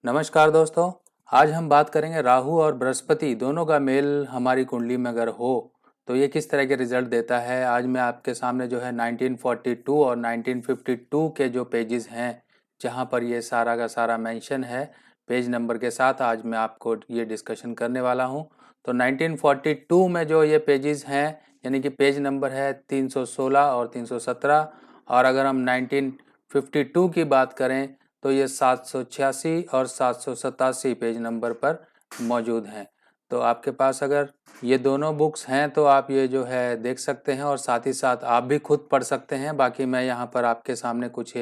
नमस्कार दोस्तों। आज हम बात करेंगे राहु और बृहस्पति दोनों का मेल हमारी कुंडली में अगर हो तो ये किस तरह के रिजल्ट देता है। आज मैं आपके सामने जो है 1942 और 1952 के जो पेजेस हैं जहाँ पर ये सारा का सारा मेंशन है पेज नंबर के साथ, आज मैं आपको ये डिस्कशन करने वाला हूँ। तो 1942 में जो ये पेजेस हैं यानी कि पेज नंबर है 316 और 317, और अगर हम 1952 की बात करें तो ये 786 और 787 पेज नंबर पर मौजूद हैं। तो आपके पास अगर ये दोनों बुक्स हैं तो आप ये जो है देख सकते हैं और साथ ही साथ आप भी खुद पढ़ सकते हैं। बाकी मैं यहाँ पर आपके सामने कुछ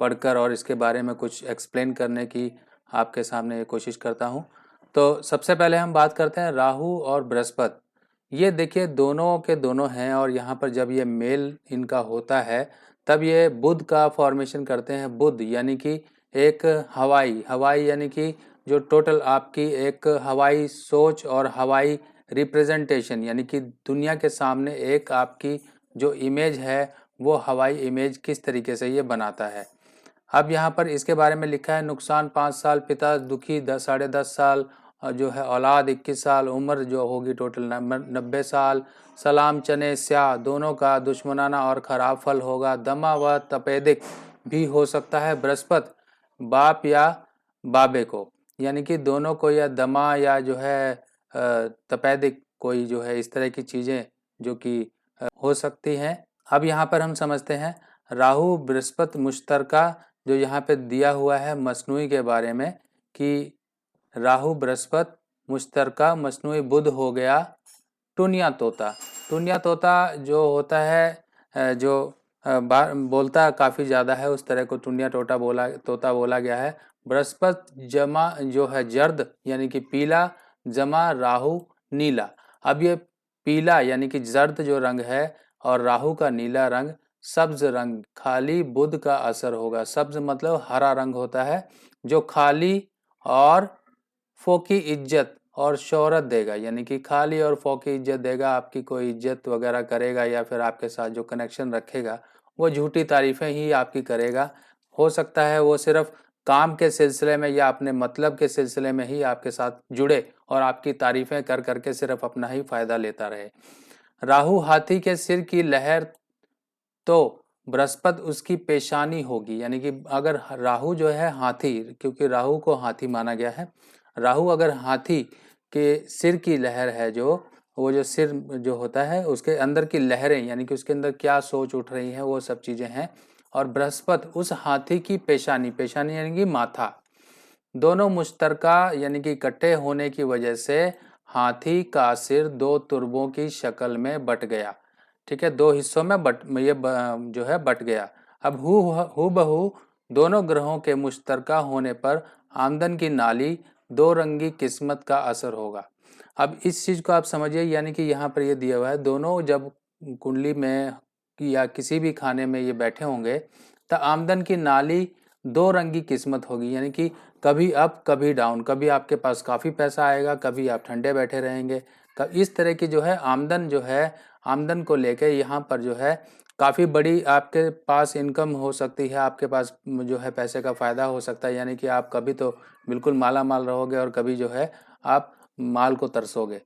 पढ़कर और इसके बारे में कुछ एक्सप्लेन करने की आपके सामने कोशिश करता हूँ। तो सबसे पहले हम बात करते हैं राहु और बृहस्पति। ये देखिए दोनों के दोनों हैं और यहाँ पर जब ये मेल इनका होता है तब ये बुध का फॉर्मेशन करते हैं। बुध यानी कि एक हवाई यानी कि जो टोटल आपकी एक हवाई सोच और हवाई रिप्रेजेंटेशन यानी कि दुनिया के सामने एक आपकी जो इमेज है वो हवाई इमेज किस तरीके से ये बनाता है। अब यहाँ पर इसके बारे में लिखा है नुकसान 5 साल, पिता दुखी 10 साढ़े 10 साल, जो है औलाद 21 साल, उम्र जो होगी टोटल 90 साल, सलाम चने स्याह दोनों का दुश्मनाना और खराब फल होगा, दमा व तपेदिक भी हो सकता है। बृहस्पति बाप या बाबे को यानी कि दोनों को या दमा या जो है तपेदिक कोई जो है इस तरह की चीज़ें जो कि हो सकती हैं। अब यहाँ पर हम समझते हैं राहु बृहस्पति मुश्तरका जो यहाँ पे दिया हुआ है मसनूई के बारे में कि राहु बृहस्पति मुश्तरका मसनूई बुध हो गया टुनिया तोता। टुनिया तोता जो होता है जो बोलता काफ़ी ज़्यादा है उस तरह को टुनिया तोता बोला गया है। बृहस्पति जमा जो है जर्द यानी कि पीला, जमा राहु नीला। अब ये पीला यानी कि जर्द जो रंग है और राहु का नीला रंग सब्ज रंग खाली बुध का असर होगा। सब्ज मतलब हरा रंग होता है जो खाली और फोकी इज्जत और शोहरत देगा, यानी कि खाली और फोकी इज्जत देगा। आपकी कोई इज्जत वगैरह करेगा या फिर आपके साथ जो कनेक्शन रखेगा वो झूठी तारीफ़ें ही आपकी करेगा। हो सकता है वो सिर्फ काम के सिलसिले में या अपने मतलब के सिलसिले में ही आपके साथ जुड़े और आपकी तारीफ़ें कर करके सिर्फ अपना ही फ़ायदा लेता रहे। राहु हाथी के सिर की लहर तो बृहस्पति उसकी पेशानी होगी, यानी कि अगर राहु जो है हाथी, क्योंकि राहु को हाथी माना गया है, राहु अगर हाथी के सिर की लहर है जो वो जो सिर जो होता है उसके अंदर की लहरें यानी कि उसके अंदर क्या सोच उठ रही हैं वो सब चीज़ें हैं। और बृहस्पति उस हाथी की पेशानी, पेशानी यानी कि माथा, दोनों मुश्तरका यानी कि इकट्ठे होने की वजह से हाथी का सिर दो तुर्बों की शक्ल में बट गया। ठीक है, दो हिस्सों में जो है बट गया। अब हु बहू दोनों ग्रहों के मुश्तरका होने पर आमदन की नाली दो रंगी किस्मत का असर होगा। अब इस चीज़ को आप समझिए, यानी कि यहाँ पर ये दिया हुआ है दोनों जब कुंडली में या किसी भी खाने में ये बैठे होंगे तो आमदन की नाली दो रंगी किस्मत होगी, यानी कि कभी अप कभी डाउन, कभी आपके पास काफ़ी पैसा आएगा, कभी आप ठंडे बैठे रहेंगे। इस तरह की जो है आमदन जो है, आमदन को लेके यहाँ पर जो है काफ़ी बड़ी आपके पास इनकम हो सकती है, आपके पास जो है पैसे का फ़ायदा हो सकता है, यानी कि आप कभी तो बिल्कुल माला माल रहोगे और कभी जो है आप माल को तरसोगे।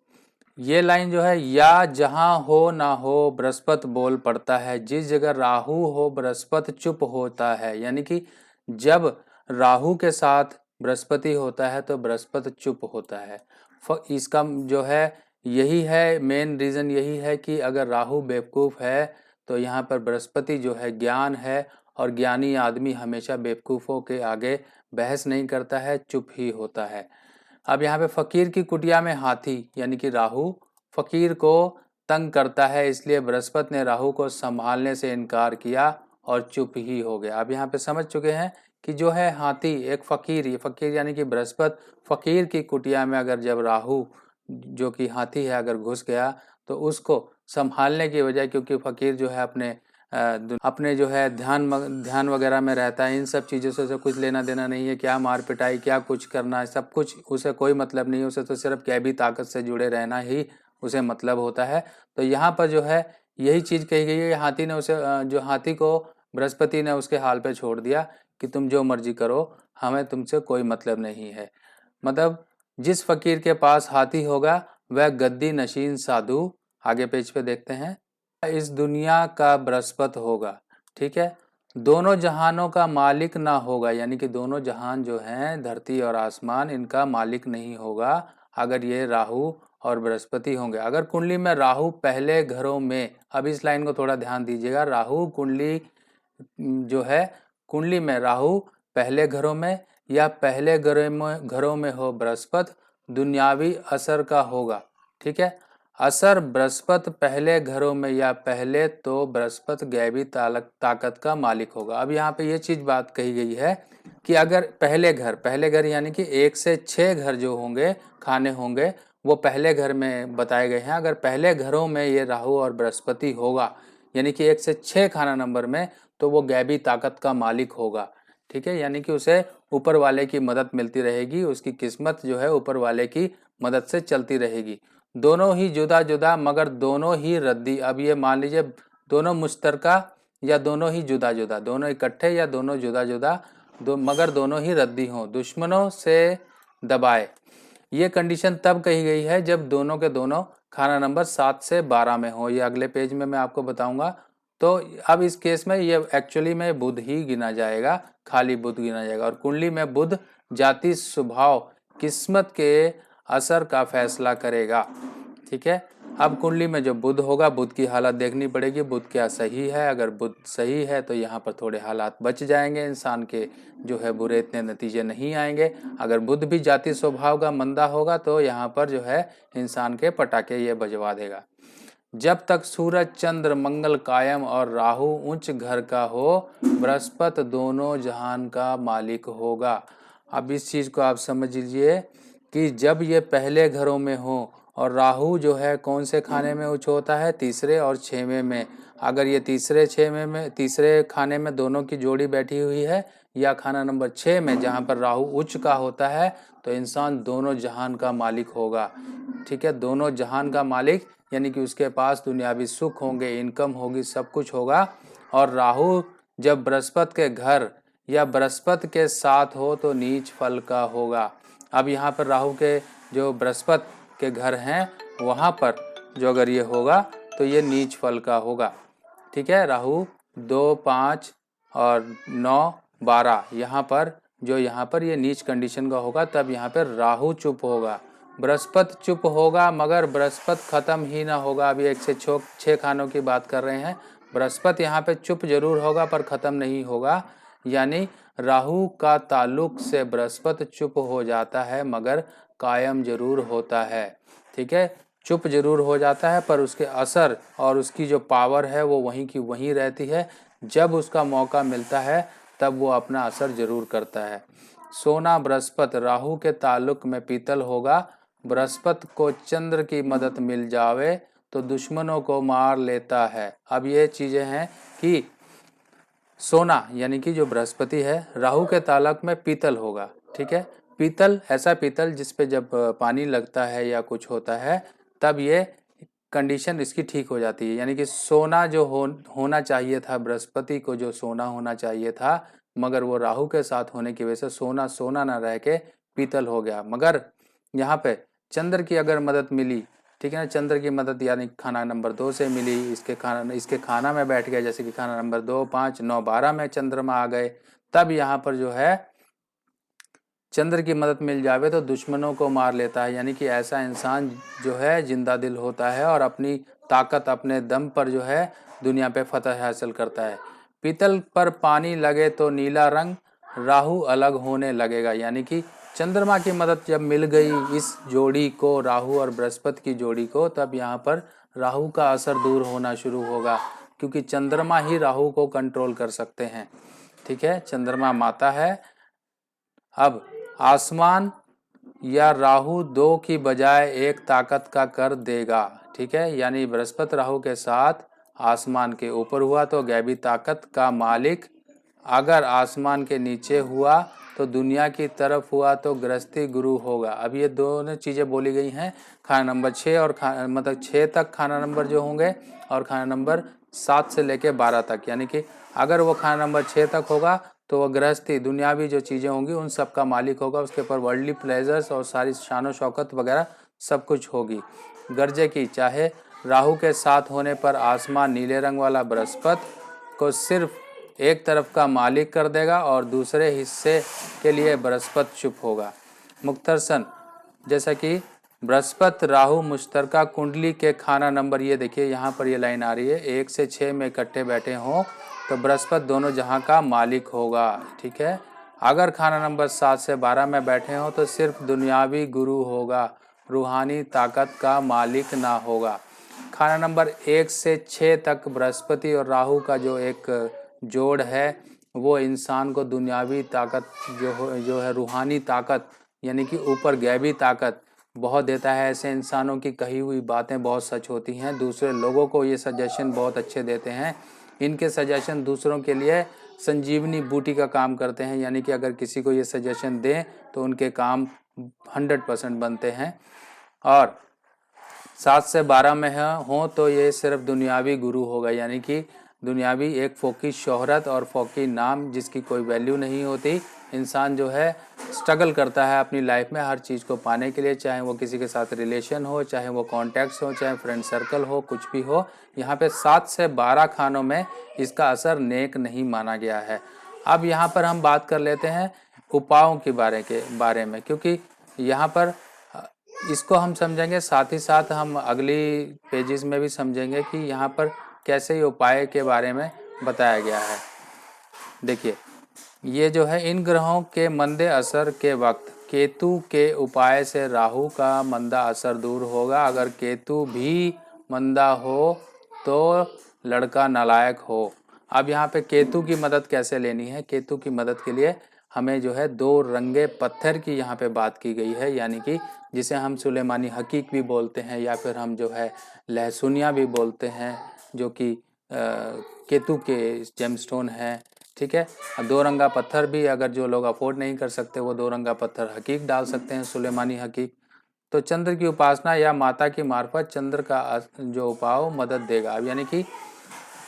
ये लाइन जो है, या जहाँ हो ना हो बृहस्पति बोल पड़ता है, जिस जगह राहु हो बृहस्पति चुप होता है। यानी कि जब राहु के साथ बृहस्पति होता है तो बृहस्पति चुप होता है। इसका जो है यही है मेन रीज़न, यही है कि अगर राहु बेवकूफ़ है तो यहाँ पर बृहस्पति जो है ज्ञान है, और ज्ञानी आदमी हमेशा बेवकूफ़ों के आगे बहस नहीं करता है, चुप ही होता है। अब यहाँ पे फकीर की कुटिया में हाथी यानी कि राहु फकीर को तंग करता है, इसलिए बृहस्पति ने राहु को संभालने से इनकार किया और चुप ही हो गया। अब यहाँ पे समझ चुके हैं कि जो है हाथी एक फकीर, ये फकीर यानी कि बृहस्पति फकीर की कुटिया में अगर जब राहु जो कि हाथी है अगर घुस गया तो उसको संभालने की वजह, क्योंकि फकीर जो है अपने जो है ध्यान वगैरह में रहता है, इन सब चीज़ों से कुछ लेना देना नहीं है, क्या मार पिटाई क्या कुछ करना है, सब कुछ उसे कोई मतलब नहीं है, उसे तो सिर्फ कैबी ताकत से जुड़े रहना ही उसे मतलब होता है। तो यहाँ पर जो है यही चीज़ कही गई है, हाथी ने उसे जो हाथी को बृहस्पति ने उसके हाल पे छोड़ दिया, कि तुम जो मर्जी करो, हमें तुमसे कोई मतलब नहीं है। मतलब जिस फकीर के पास हाथी होगा वह गद्दी नशीन साधु, आगे पेज पे देखते हैं, इस दुनिया का बृहस्पति होगा। ठीक है, दोनों जहानों का मालिक ना होगा, यानी कि दोनों जहान जो हैं धरती और आसमान, इनका मालिक नहीं होगा अगर ये राहु और बृहस्पति होंगे। अगर कुंडली में राहु पहले घरों में, अब इस लाइन को थोड़ा ध्यान दीजिएगा, राहु कुंडली जो है, कुंडली में राहु पहले घरों में या पहले घरों में हो बृहस्पति, दुनियावी असर का होगा। ठीक है, असर बृहस्पति पहले घरों में या पहले, तो बृहस्पति गैबी ताकत का मालिक होगा। अब यहाँ पे ये चीज बात कही गई है कि अगर पहले घर यानी कि 1 से 6 घर जो होंगे, खाने होंगे, वो पहले घर में बताए गए हैं। अगर पहले घरों में ये राहु और बृहस्पति होगा यानी कि 1 से 6 खाना नंबर में, तो वो गैबी ताकत का मालिक होगा। ठीक है, यानी कि उसे ऊपर वाले की मदद मिलती रहेगी, उसकी किस्मत जो है ऊपर वाले की मदद से चलती रहेगी। दोनों ही जुदा जुदा मगर दोनों ही रद्दी। अब ये मान लीजिए दोनों मुश्तरका या दोनों ही जुदा जुदा, दोनों इकट्ठे या दोनों जुदा जुदा, मगर दोनों ही रद्दी हों, दुश्मनों से दबाए। ये कंडीशन तब कही गई है जब दोनों के दोनों खाना नंबर 7 से 12 में हो। ये अगले पेज में मैं आपको बताऊंगा। तो अब इस केस में ये एक्चुअली में बुध ही गिना जाएगा, खाली बुध गिना जाएगा। और कुंडली में बुध जाति स्वभाव किस्मत के असर का फैसला करेगा। ठीक है, अब कुंडली में जो बुध होगा, बुध की हालत देखनी पड़ेगी, बुध क्या सही है। अगर बुध सही है तो यहाँ पर थोड़े हालात बच जाएंगे, इंसान के जो है बुरे इतने नतीजे नहीं आएंगे। अगर बुध भी जाति स्वभाव का मंदा होगा तो यहाँ पर जो है इंसान के पटाखे ये बजवा देगा। जब तक सूरज चंद्र मंगल कायम और राहु उच्च घर का हो, बृहस्पति दोनों जहान का मालिक होगा। अब इस चीज को आप समझ लीजिए कि जब ये पहले घरों में हो और राहु जो है कौन से खाने में उच्च होता है, तीसरे और 6वें में। अगर ये तीसरे खाने में दोनों की जोड़ी बैठी हुई है या खाना नंबर 6 में जहाँ पर राहु उच्च का होता है, तो इंसान दोनों जहान का मालिक होगा। ठीक है, दोनों जहान का मालिक यानी कि उसके पास दुनियावी सुख होंगे, इनकम होगी, सब कुछ होगा। और राहु जब बृहस्पति के घर या बृहस्पति के साथ हो तो नीच फल का होगा। अब यहाँ पर राहु के जो बृहस्पति के घर हैं वहाँ पर जो अगर ये होगा तो ये नीच फल का होगा। ठीक है, राहु 2, 5 और 9, 12 यहाँ पर ये नीच कंडीशन का होगा, तब यहाँ पर राहु चुप होगा। बृहस्पति चुप होगा मगर बृहस्पति खत्म ही ना होगा। अभी 1 से 6 खानों की बात कर रहे हैं। बृहस्पति यहाँ पे चुप जरूर होगा पर खत्म नहीं होगा, यानी राहु का ताल्लुक से बृहस्पति चुप हो जाता है मगर कायम जरूर होता है। ठीक है, चुप जरूर हो जाता है पर उसके असर और उसकी जो पावर है वो वहीं की वहीं रहती है। जब उसका मौका मिलता है तब वो अपना असर जरूर करता है। सोना बृहस्पति राहु के ताल्लुक में पीतल होगा। बृहस्पति को चंद्र की मदद मिल जावे तो दुश्मनों को मार लेता है। अब ये चीजें हैं कि सोना यानी कि जो बृहस्पति है राहु के ताल्लुक में पीतल होगा। ठीक है, पीतल ऐसा पीतल जिसपे जब पानी लगता है या कुछ होता है तब ये कंडीशन इसकी ठीक हो जाती है। यानी कि सोना जो होना चाहिए था, बृहस्पति को जो सोना होना चाहिए था, मगर वो राहु के साथ होने की वजह से सोना सोना ना रह के पीतल हो गया। मगर यहाँ पे चंद्र की अगर मदद मिली, ठीक है ना, चंद्र की मदद यानी खाना नंबर 2 से मिली, इसके खाना में बैठ गया, जैसे कि खाना नंबर 2, 5, 9, 12 में चंद्रमा आ गए, तब यहाँ पर जो है चंद्र की मदद मिल जावे तो दुश्मनों को मार लेता है। यानी कि ऐसा इंसान जो है जिंदा दिल होता है और अपनी ताकत अपने दम पर जो है दुनिया पे फतह हासिल करता है। पीतल पर पानी लगे तो नीला रंग राहु अलग होने लगेगा। यानी कि चंद्रमा की मदद जब मिल गई इस जोड़ी को, राहु और बृहस्पति की जोड़ी को, तब यहाँ पर राहु का असर दूर होना शुरू होगा, क्योंकि चंद्रमा ही राहु को कंट्रोल कर सकते हैं। ठीक है, चंद्रमा माता है। अब आसमान या राहु 2 की बजाय 1 ताकत का कर देगा। ठीक है, यानी बृहस्पति राहु के साथ आसमान के ऊपर हुआ तो गैबी ताकत का मालिक, अगर आसमान के नीचे हुआ तो दुनिया की तरफ हुआ तो गृहस्थी गुरु होगा। अब ये दोनों चीजें बोली गई हैं खाना नंबर 6 और मतलब 6 तक खाना नंबर जो होंगे और खाना नंबर 7 से लेके 12 तक। यानी कि अगर वो खाना नंबर 6 तक होगा तो वह गृहस्थी दुनियावी जो चीज़ें होंगी उन सब का मालिक होगा, उसके ऊपर वर्ल्डली प्लेजर्स और सारी शानो शौकत वगैरह सब कुछ होगी। गर्जे की चाहे राहु के साथ होने पर आसमान नीले रंग वाला बृहस्पति को सिर्फ एक तरफ का मालिक कर देगा और दूसरे हिस्से के लिए बृहस्पति चुप होगा। मुख्तरसन जैसा कि बृहस्पति राहु मुश्तरका कुंडली के खाना नंबर, ये देखिए यहाँ पर ये लाइन आ रही है, 1 से 6 में इकट्ठे बैठे हों तो बृहस्पति दोनों जहां का मालिक होगा। ठीक है, अगर खाना नंबर 7 से 12 में बैठे हों तो सिर्फ दुनियावी गुरु होगा, रूहानी ताकत का मालिक ना होगा। खाना नंबर 1 से 6 तक बृहस्पति और राहु का जो एक जोड़ है वो इंसान को दुनियावी ताकत जो है रूहानी ताकत यानी कि ऊपर गैबी ताकत बहुत देता है। ऐसे इंसानों की कही हुई बातें बहुत सच होती हैं, दूसरे लोगों को ये सजेशन बहुत अच्छे देते हैं। इनके सजेशन दूसरों के लिए संजीवनी बूटी का काम करते हैं, यानी कि अगर किसी को ये सजेशन दें तो उनके काम 100% बनते हैं। और 7 से 12 में हो तो ये सिर्फ दुनियावी गुरु होगा, यानी कि दुनियावी एक फोकी शोहरत और फोकी नाम जिसकी कोई वैल्यू नहीं होती। इंसान जो है स्ट्रगल करता है अपनी लाइफ में हर चीज़ को पाने के लिए, चाहे वो किसी के साथ रिलेशन हो, चाहे वो कॉन्टैक्ट्स हो, चाहे फ्रेंड सर्कल हो, कुछ भी हो। यहाँ पे 7 से 12 खानों में इसका असर नेक नहीं माना गया है। अब यहाँ पर हम बात कर लेते हैं उपायों के बारे में, क्योंकि यहाँ पर इसको हम समझेंगे, साथ ही साथ हम अगली पेजेस में भी समझेंगे कि यहाँ पर कैसे ये उपाय के बारे में बताया गया है। देखिए ये जो है इन ग्रहों के मंदे असर के वक्त केतु के उपाय से राहु का मंदा असर दूर होगा। अगर केतु भी मंदा हो तो लड़का नालायक हो। अब यहाँ पे केतु की मदद कैसे लेनी है, केतु की मदद के लिए हमें जो है 2 रंगे पत्थर की यहाँ पे बात की गई है, यानी कि जिसे हम सुलेमानी हकीक भी बोलते हैं या फिर हम जो है लहसुनिया भी बोलते हैं, जो कि केतु के जेमस्टोन है। ठीक है, 2 रंगा पत्थर भी अगर जो लोग अफोर्ड नहीं कर सकते वो 2 रंगा पत्थर हकीक डाल सकते हैं, सुलेमानी हकीक। तो चंद्र की उपासना या माता की मार्फत चंद्र का जो उपाय मदद देगा। अब यानी कि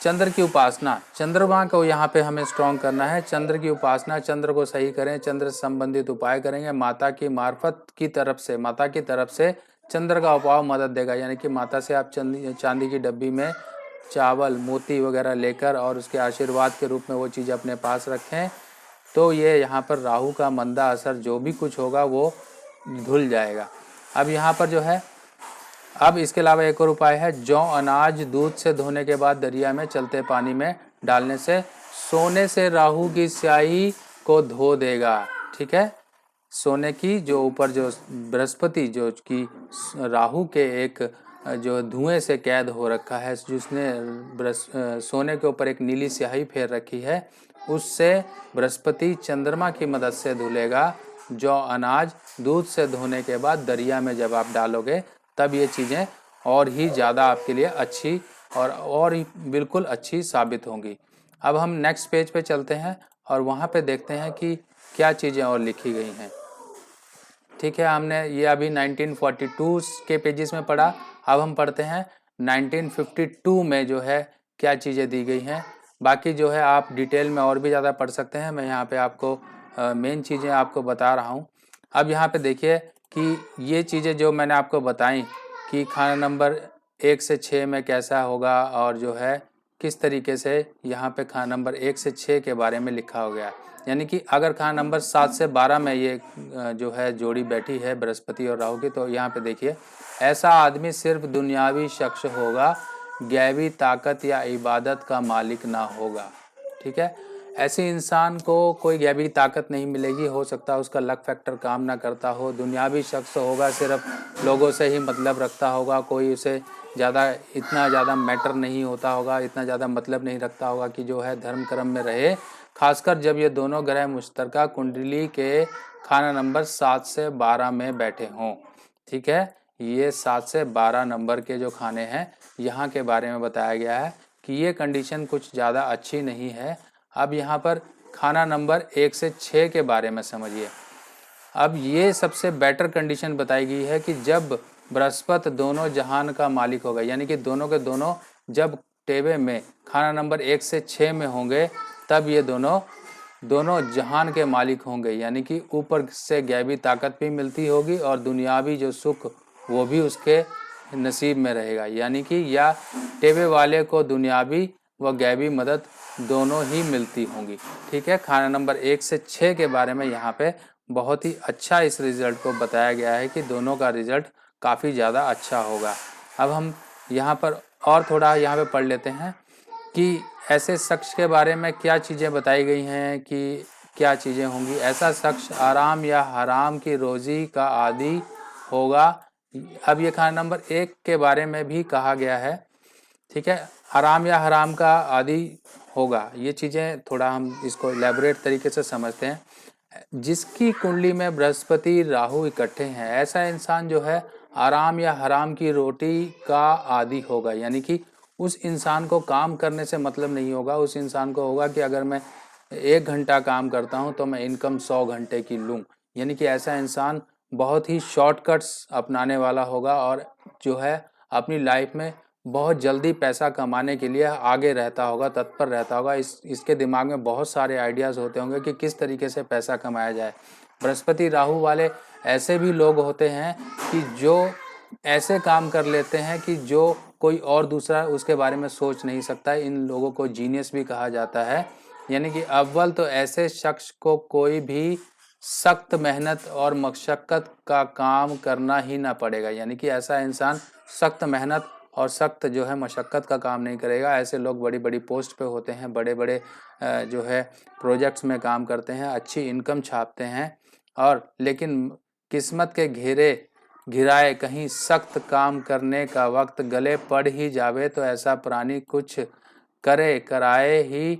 चंद्र की उपासना, चंद्रमा को यहाँ पे हमें स्ट्रॉन्ग करना है। चंद्र की उपासना, चंद्र को सही करें, चंद्र से संबंधित उपाय करेंगे, माता की मार्फत की तरफ से, माता की तरफ से चंद्र का उपाय मदद देगा। यानी कि माता से आप चांदी की डब्बी में चावल मोती वगैरह लेकर और उसके आशीर्वाद के रूप में वो चीज़ अपने पास रखें, तो ये यहाँ पर राहु का मंदा असर जो भी कुछ होगा वो धुल जाएगा। अब यहाँ पर जो है, अब इसके अलावा एक और उपाय है, जौ अनाज दूध से धोने के बाद दरिया में चलते पानी में डालने से सोने से राहु की स्याही को धो देगा। ठीक है, सोने की जो ऊपर जो बृहस्पति जो कि राहु के एक जो धुएं से कैद हो रखा है, जिसने सोने के ऊपर एक नीली स्याही फेर रखी है, उससे बृहस्पति चंद्रमा की मदद से धुलेगा। जो अनाज दूध से धोने के बाद दरिया में जब आप डालोगे तब ये चीज़ें और ही ज़्यादा आपके लिए अच्छी और ही बिल्कुल अच्छी साबित होंगी। अब हम नेक्स्ट पेज पे चलते हैं और वहाँ पे देखते हैं कि क्या चीज़ें और लिखी गई हैं। ठीक है, हमने ये अभी 1942 के पेजेस में पढ़ा, अब हम पढ़ते हैं 1952 में जो है क्या चीज़ें दी गई हैं। बाकी जो है आप डिटेल में और भी ज़्यादा पढ़ सकते हैं, मैं यहाँ पे आपको मेन चीज़ें आपको बता रहा हूँ। अब यहाँ पे देखिए कि ये चीज़ें जो मैंने आपको बताई कि खाना नंबर 1 से 6 में कैसा होगा और जो है किस तरीके से यहाँ पे खाना नंबर 1 से 6 के बारे में लिखा हो गया। यानी कि अगर खाना नंबर 7 से 12 में ये जो है जोड़ी बैठी है बृहस्पति और राहु की, तो यहाँ पे देखिए ऐसा आदमी सिर्फ दुनियावी शख्स होगा, गैबी ताकत या इबादत का मालिक ना होगा। ठीक है, ऐसे इंसान को कोई गैबी ताकत नहीं मिलेगी, हो सकता है उसका लक फैक्टर काम ना करता हो, दुनियावी शख्स होगा, सिर्फ लोगों से ही मतलब रखता होगा, कोई उसे इतना ज़्यादा मैटर नहीं होता होगा, इतना ज़्यादा मतलब नहीं रखता होगा कि जो है धर्म कर्म में रहे, खासकर जब ये दोनों ग्रह मुश्तरका कुंडली के खाना नंबर 7 से 12 में बैठे हों। ठीक है, ये 7 से 12 नंबर के जो खाने हैं यहाँ के बारे में बताया गया है कि ये कंडीशन कुछ ज़्यादा अच्छी नहीं है। अब यहाँ पर खाना नंबर 1 से 6 के बारे में समझिए। अब ये सबसे बेटर कंडीशन बताई गई है कि जब बृहस्पति दोनों जहान का मालिक होगा, यानी कि दोनों के दोनों जब टेबे में खाना नंबर 1 से 6 में होंगे तब ये दोनों दोनों जहान के मालिक होंगे, यानी कि ऊपर से गैबी ताकत भी मिलती होगी और दुनियावी जो सुख वो भी उसके नसीब में रहेगा, यानी कि या टेबे वाले को दुनियावी व गैबी मदद दोनों ही मिलती होंगी। ठीक है, खाना नंबर 1 से 6 के बारे में यहाँ पे बहुत ही अच्छा इस रिजल्ट को बताया गया है कि दोनों का रिजल्ट काफ़ी ज़्यादा अच्छा होगा। अब हम यहाँ पर और थोड़ा यहाँ पे पढ़ लेते हैं कि ऐसे शख्स के बारे में क्या चीज़ें बताई गई हैं कि क्या चीज़ें होंगी। ऐसा शख्स आराम या हराम की रोज़ी का आदी होगा। अब ये खाना नंबर 1 के बारे में भी कहा गया है। ठीक है, आराम या हराम का आदी होगा, ये चीज़ें थोड़ा हम इसको इलेबोरेट तरीके से समझते हैं। जिसकी कुंडली में बृहस्पति राहु इकट्ठे हैं, ऐसा इंसान जो है आराम या हराम की रोटी का आदी होगा, यानी कि उस इंसान को काम करने से मतलब नहीं होगा। उस इंसान को होगा कि अगर मैं 1 घंटा काम करता हूं तो मैं इनकम 100 घंटे की लूं, यानी कि ऐसा इंसान बहुत ही शॉर्टकट्स अपनाने वाला होगा और जो है अपनी लाइफ में बहुत जल्दी पैसा कमाने के लिए आगे रहता होगा, तत्पर रहता होगा। इसके दिमाग में बहुत सारे आइडियाज़ होते होंगे कि किस तरीके से पैसा कमाया जाए। बृहस्पति राहु वाले ऐसे भी लोग होते हैं कि जो ऐसे काम कर लेते हैं कि जो कोई और दूसरा उसके बारे में सोच नहीं सकता। इन लोगों को जीनियस भी कहा जाता है, यानी कि अव्वल तो ऐसे शख्स को कोई भी सख्त मेहनत और मशक्क़त का काम करना ही ना पड़ेगा, यानी कि ऐसा इंसान सख्त मेहनत और सख्त जो है मशक्क़त का काम नहीं करेगा। ऐसे लोग बड़ी बड़ी पोस्ट पे होते हैं, बड़े बड़े जो है प्रोजेक्ट्स में काम करते हैं, अच्छी इनकम छापते हैं और लेकिन किस्मत के घिराए कहीं सख्त काम करने का वक्त गले पड़ ही जावे तो ऐसा प्राणी कुछ करे कराए ही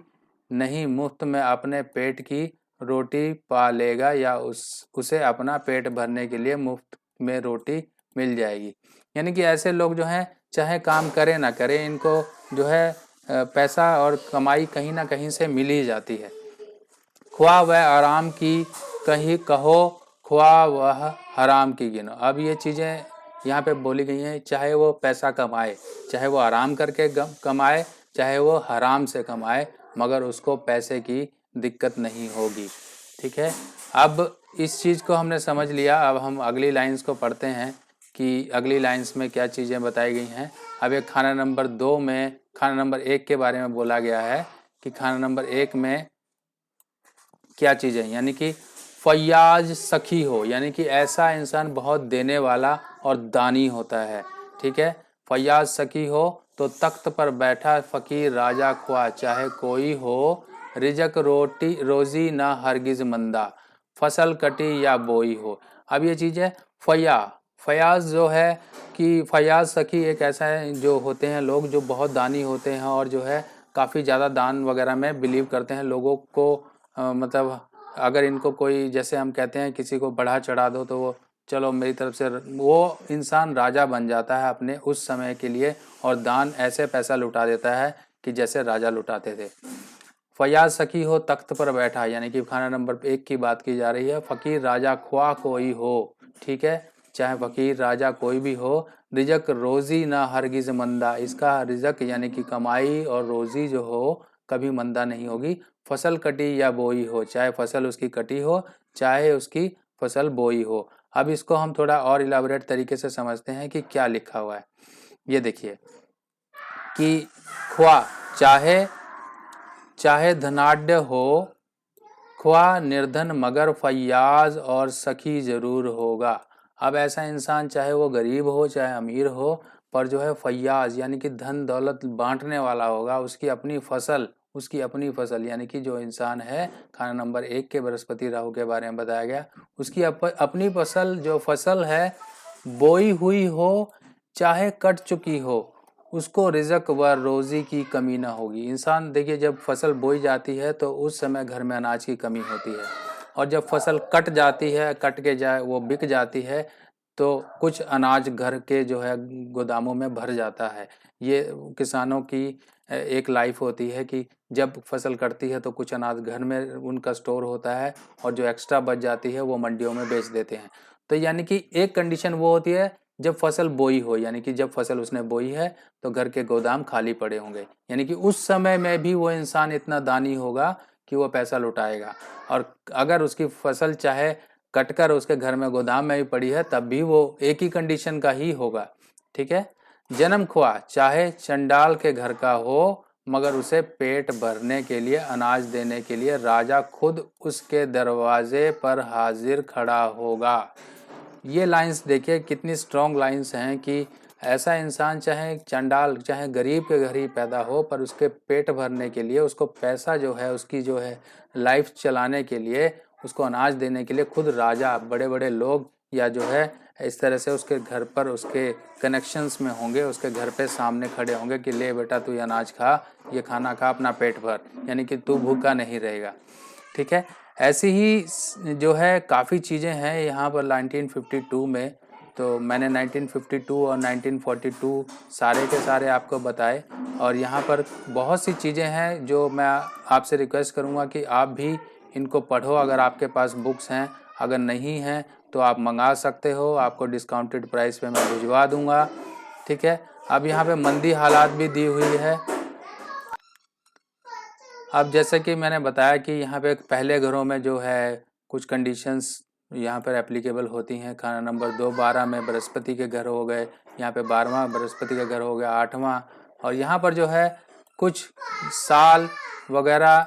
नहीं, मुफ्त में अपने पेट की रोटी पा लेगा या उसे अपना पेट भरने के लिए मुफ्त में रोटी मिल जाएगी। यानी कि ऐसे लोग जो हैं चाहे काम करें ना करें, इनको जो है पैसा और कमाई कहीं ना कहीं से मिल ही जाती है। ख्वाह वह आराम की कहीं कहो, ख्वाह वह हराम की गिनो। अब ये चीज़ें यहाँ पे बोली गई हैं, चाहे वो पैसा कमाए, चाहे वो आराम करके कमाए, चाहे वो हराम से कमाए, मगर उसको पैसे की दिक्कत नहीं होगी। ठीक है, अब इस चीज़ को हमने समझ लिया। अब हम अगली लाइंस को पढ़ते हैं कि अगली लाइंस में क्या चीज़ें बताई गई हैं। अब एक खाना नंबर 2 में खाना नंबर 1 के बारे में बोला गया है कि खाना नंबर 1 में क्या चीज़ें, यानी कि फयाज सखी हो, यानी कि ऐसा इंसान बहुत देने वाला और दानी होता है। ठीक है, फयाज सखी हो तो तख्त पर बैठा फकीर राजा ख्वाह चाहे कोई हो, रिजक रोटी रोजी ना हरगिज मंदा, फसल कटी या बोई हो। अब ये चीज़ है फयाज जो है कि फयाज सखी एक ऐसा है जो होते हैं लोग जो बहुत दानी होते हैं और जो है काफ़ी ज़्यादा दान वगैरह में बिलीव करते हैं। लोगों को मतलब अगर इनको कोई, जैसे हम कहते हैं किसी को बढ़ा चढ़ा दो तो वो चलो मेरी तरफ से, वो इंसान राजा बन जाता है अपने उस समय के लिए और दान ऐसे पैसा लुटा देता है कि जैसे राजा लुटाते थे। फयाज सखी हो तख्त पर बैठा, यानी कि खाना नंबर 1 की बात की जा रही है। फकीर राजा ख्वाह कोई हो, ठीक है, चाहे फकीर राजा कोई भी हो, रिजक रोजी ना हरगिज मंदा, इसका रिजक यानी कि कमाई और रोजी जो हो कभी मंदा नहीं होगी। फसल कटी या बोई हो, चाहे फसल उसकी कटी हो चाहे उसकी फसल बोई हो। अब इसको हम थोड़ा और इलाबोरेट तरीके से समझते हैं कि क्या लिखा हुआ है। ये देखिए कि ख्वाह चाहे धनाढ्य हो, ख्वाह निर्धन मगर फयाज और सखी जरूर होगा। अब ऐसा इंसान चाहे वो गरीब हो चाहे अमीर हो, पर जो है फयाज यानी कि धन दौलत बांटने वाला होगा। उसकी अपनी फसल यानी कि जो इंसान है, खाना नंबर 1 के बृहस्पति राहु के बारे में बताया गया, उसकी अपनी फसल जो फसल है बोई हुई हो चाहे कट चुकी हो, उसको रिजक व रोजी की कमी ना होगी। इंसान देखिए जब फसल बोई जाती है तो उस समय घर में अनाज की कमी होती है और जब फसल कट जाती है, कट के जाए वो बिक जाती है तो कुछ अनाज घर के जो है गोदामों में भर जाता है। ये किसानों की एक लाइफ होती है कि जब फसल कटती है तो कुछ अनाज घर में उनका स्टोर होता है और जो एक्स्ट्रा बच जाती है वो मंडियों में बेच देते हैं। तो यानी कि एक कंडीशन वो होती है जब फसल बोई हो, यानी कि जब फसल उसने बोई है तो घर के गोदाम खाली पड़े होंगे, यानी कि उस समय में भी वो इंसान इतना दानी होगा कि वो पैसा लुटाएगा। और अगर उसकी फसल चाहे कटकर उसके घर में गोदाम में भी पड़ी है तब भी वो एक ही कंडीशन का ही होगा। ठीक है। जन्म खुआ चाहे चंडाल के घर का हो, मगर उसे पेट भरने के लिए, अनाज देने के लिए राजा खुद उसके दरवाजे पर हाजिर खड़ा होगा। ये लाइंस देखिए कितनी स्ट्रॉन्ग लाइंस हैं कि ऐसा इंसान चाहे चंडाल चाहे गरीब के घर ही पैदा हो, पर उसके पेट भरने के लिए, उसको पैसा जो है, उसकी जो है लाइफ चलाने के लिए, उसको अनाज देने के लिए खुद राजा, बड़े बड़े लोग या जो है इस तरह से उसके घर पर उसके कनेक्शंस में होंगे, उसके घर पे सामने खड़े होंगे कि ले बेटा तू ये अनाज खा, ये खाना खा, अपना पेट भर, यानी कि तू भूखा नहीं रहेगा। ठीक है। ऐसी ही जो है काफ़ी चीज़ें हैं यहाँ पर 1952 में। तो मैंने 1952 और 1942 सारे के सारे आपको बताए, और यहाँ पर बहुत सी चीज़ें हैं जो मैं आपसे रिक्वेस्ट करूँगा कि आप भी इनको पढ़ो। अगर आपके पास बुक्स हैं, अगर नहीं हैं तो आप मंगा सकते हो, आपको डिस्काउंटेड प्राइस पे मैं भिजवा दूँगा। ठीक है। अब यहाँ पे मंदी हालात भी दी हुई है। अब जैसे कि मैंने बताया कि यहाँ पे पहले घरों में जो है कुछ कंडीशंस यहाँ पर एप्लीकेबल होती हैं। खाना नंबर 2 12 में बृहस्पति के घर हो गए, यहाँ पे 12वां बृहस्पति का घर हो गया, 8वां, और यहाँ पर जो है कुछ साल वगैरह।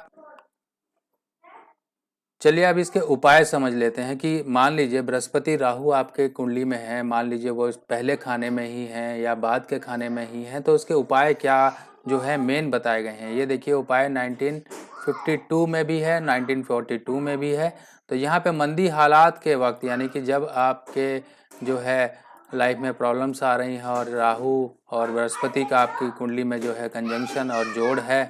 चलिए अब इसके उपाय समझ लेते हैं कि मान लीजिए बृहस्पति राहु आपके कुंडली में है, मान लीजिए वो पहले खाने में ही है या बाद के खाने में ही है, तो उसके उपाय क्या जो है मेन बताए गए हैं। ये देखिए उपाय 1952 में भी है, 1942 में भी है। तो यहाँ पे मंदी हालात के वक्त, यानी कि जब आपके जो है लाइफ में प्रॉब्लम्स आ रही हैं और राहु और बृहस्पति का आपकी कुंडली में जो है कंजंक्शन और जोड़ है,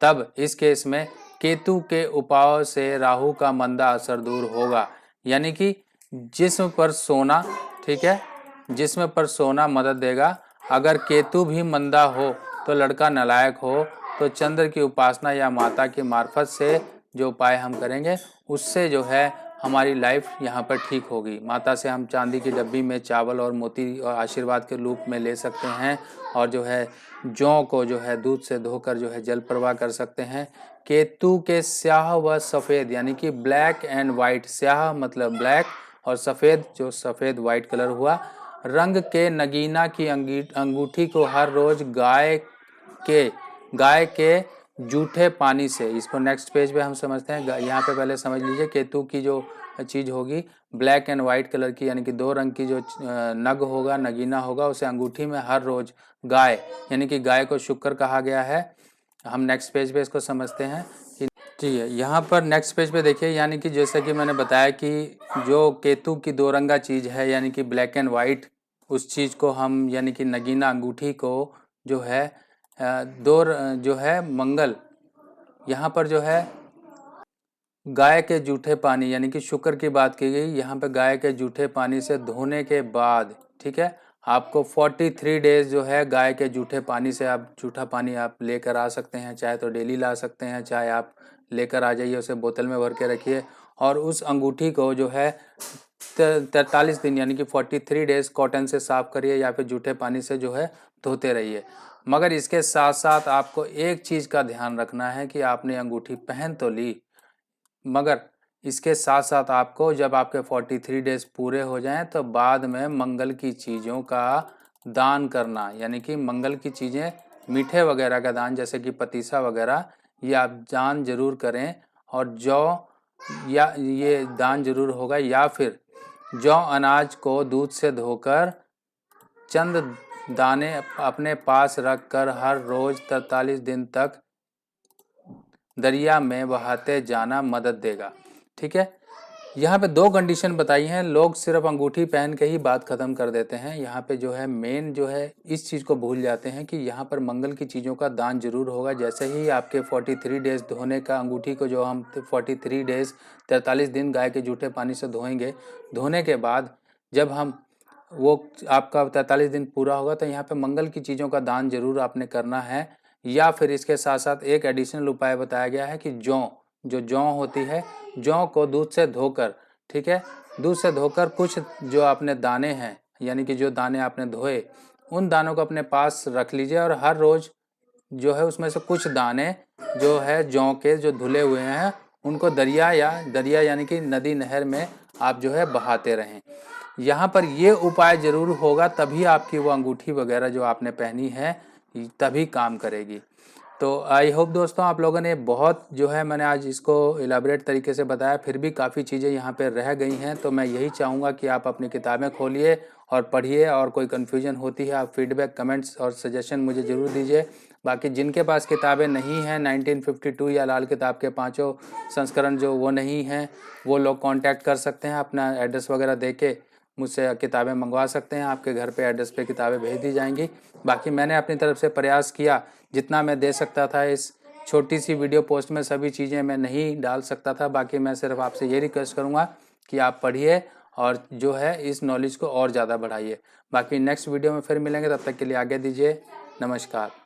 तब इस केस में केतु के उपाय से राहु का मंदा असर दूर होगा। यानी कि जिस्म पर सोना, ठीक है, जिस्म पर सोना मदद देगा। अगर केतु भी मंदा हो तो लड़का नालायक हो, तो चंद्र की उपासना या माता की मार्फत से जो उपाय हम करेंगे उससे जो है हमारी लाइफ यहाँ पर ठीक होगी। माता से हम चांदी की डब्बी में चावल और मोती और आशीर्वाद के रूप में ले सकते हैं, और जो है जौ को जो है दूध से धोकर जो है जल प्रवाह कर सकते हैं। केतु के स्याह व सफ़ेद, यानी कि ब्लैक एंड वाइट, स्याह मतलब ब्लैक और सफ़ेद जो सफ़ेद वाइट कलर हुआ, रंग के नगीना की अंगूठी को हर रोज गाय के जूठे पानी से, इसको नेक्स्ट पेज पे हम समझते हैं। यहाँ पे पहले समझ लीजिए केतु की जो चीज़ होगी ब्लैक एंड वाइट कलर की, यानी कि 2 रंग की जो नग होगा, नगीना होगा, उसे अंगूठी में हर रोज गाय, यानी कि गाय को शुक्र कहा गया है। हम नेक्स्ट पेज पे इसको समझते हैं कि ठीक है। यहाँ पर नेक्स्ट पेज पे देखिए, यानी कि जैसा कि मैंने बताया कि जो केतु की 2 रंगा चीज़ है, यानी कि ब्लैक एंड वाइट, उस चीज़ को हम, यानी कि नगीना अंगूठी को जो है जो है मंगल, यहाँ पर जो है गाय के जूठे पानी, यानी कि शुक्र की बात की गई, यहाँ पे गाय के जूठे पानी से धोने के बाद, ठीक है, आपको 43 डेज जो है गाय के जूठे पानी से आप जूठा पानी आप लेकर आ सकते हैं। चाहे तो डेली ला सकते हैं, चाहे आप लेकर आ जाइए, उसे बोतल में भर के रखिए, और उस अंगूठी को जो है 43 दिन यानी कि 43 डेज कॉटन से साफ करिए या फिर जूठे पानी से जो है धोते रहिए। मगर इसके साथ साथ आपको एक चीज़ का ध्यान रखना है कि आपने अंगूठी पहन तो ली, मगर इसके साथ साथ आपको जब आपके 43 डेज पूरे हो जाएं तो बाद में मंगल की चीज़ों का दान करना, यानी कि मंगल की चीज़ें, मीठे वगैरह का दान, जैसे कि पतीसा वगैरह, ये आप दान जरूर करें। और जौ या ये दान जरूर होगा, या फिर जौ अनाज को दूध से धोकर चंद दाने अपने पास रखकर हर रोज 43 दिन तक दरिया में बहाते जाना मदद देगा। ठीक है। यहाँ पे 2 कंडीशन बताई हैं। लोग सिर्फ अंगूठी पहन के ही बात खत्म कर देते हैं। यहाँ पे जो है मेन जो है इस चीज़ को भूल जाते हैं कि यहाँ पर मंगल की चीज़ों का दान जरूर होगा। जैसे ही आपके 43 डेज धोने का, अंगूठी को जो हम 43 डेज 43 दिन गाय के जूठे पानी से धोएंगे, धोने के बाद जब हम वो आपका 43 दिन पूरा होगा तो यहाँ पे मंगल की चीज़ों का दान जरूर आपने करना है। या फिर इसके साथ साथ एक एडिशनल उपाय बताया गया है कि जौ होती है, जौ को दूध से धोकर, ठीक है, दूध से धोकर कुछ जो आपने दाने हैं, यानी कि जो दाने आपने धोए, उन दानों को अपने पास रख लीजिए और हर रोज जो है उसमें से कुछ दाने जो है जौ के जो धुले हुए हैं उनको दरिया यानी कि नदी नहर में आप जो है बहाते रहें। यहाँ पर ये उपाय ज़रूर होगा, तभी आपकी वो अंगूठी वगैरह जो आपने पहनी है तभी काम करेगी। तो आई होप दोस्तों आप लोगों ने बहुत जो है मैंने आज इसको इलाबरेट तरीके से बताया, फिर भी काफ़ी चीज़ें यहाँ पे रह गई हैं। तो मैं यही चाहूँगा कि आप अपनी किताबें खोलिए और पढ़िए, और कोई कन्फ्यूजन होती है आप फीडबैक, कमेंट्स और सजेशन मुझे ज़रूर दीजिए। बाकी जिनके पास किताबें नहीं हैं 1952 या लाल किताब के पाँचों संस्करण जो वो नहीं हैं, वो लोग कांटेक्ट कर सकते हैं, अपना एड्रेस वगैरह दे के मुझसे किताबें मंगवा सकते हैं। आपके घर पे एड्रेस पे किताबें भेज दी जाएंगी। बाकी मैंने अपनी तरफ से प्रयास किया जितना मैं दे सकता था। इस छोटी सी वीडियो पोस्ट में सभी चीज़ें मैं नहीं डाल सकता था। बाकी मैं सिर्फ आपसे ये रिक्वेस्ट करूँगा कि आप पढ़िए और जो है इस नॉलेज को और ज़्यादा बढ़ाइए। बाकी नेक्स्ट वीडियो में फिर मिलेंगे, तब तक के लिए आगे दीजिए। नमस्कार।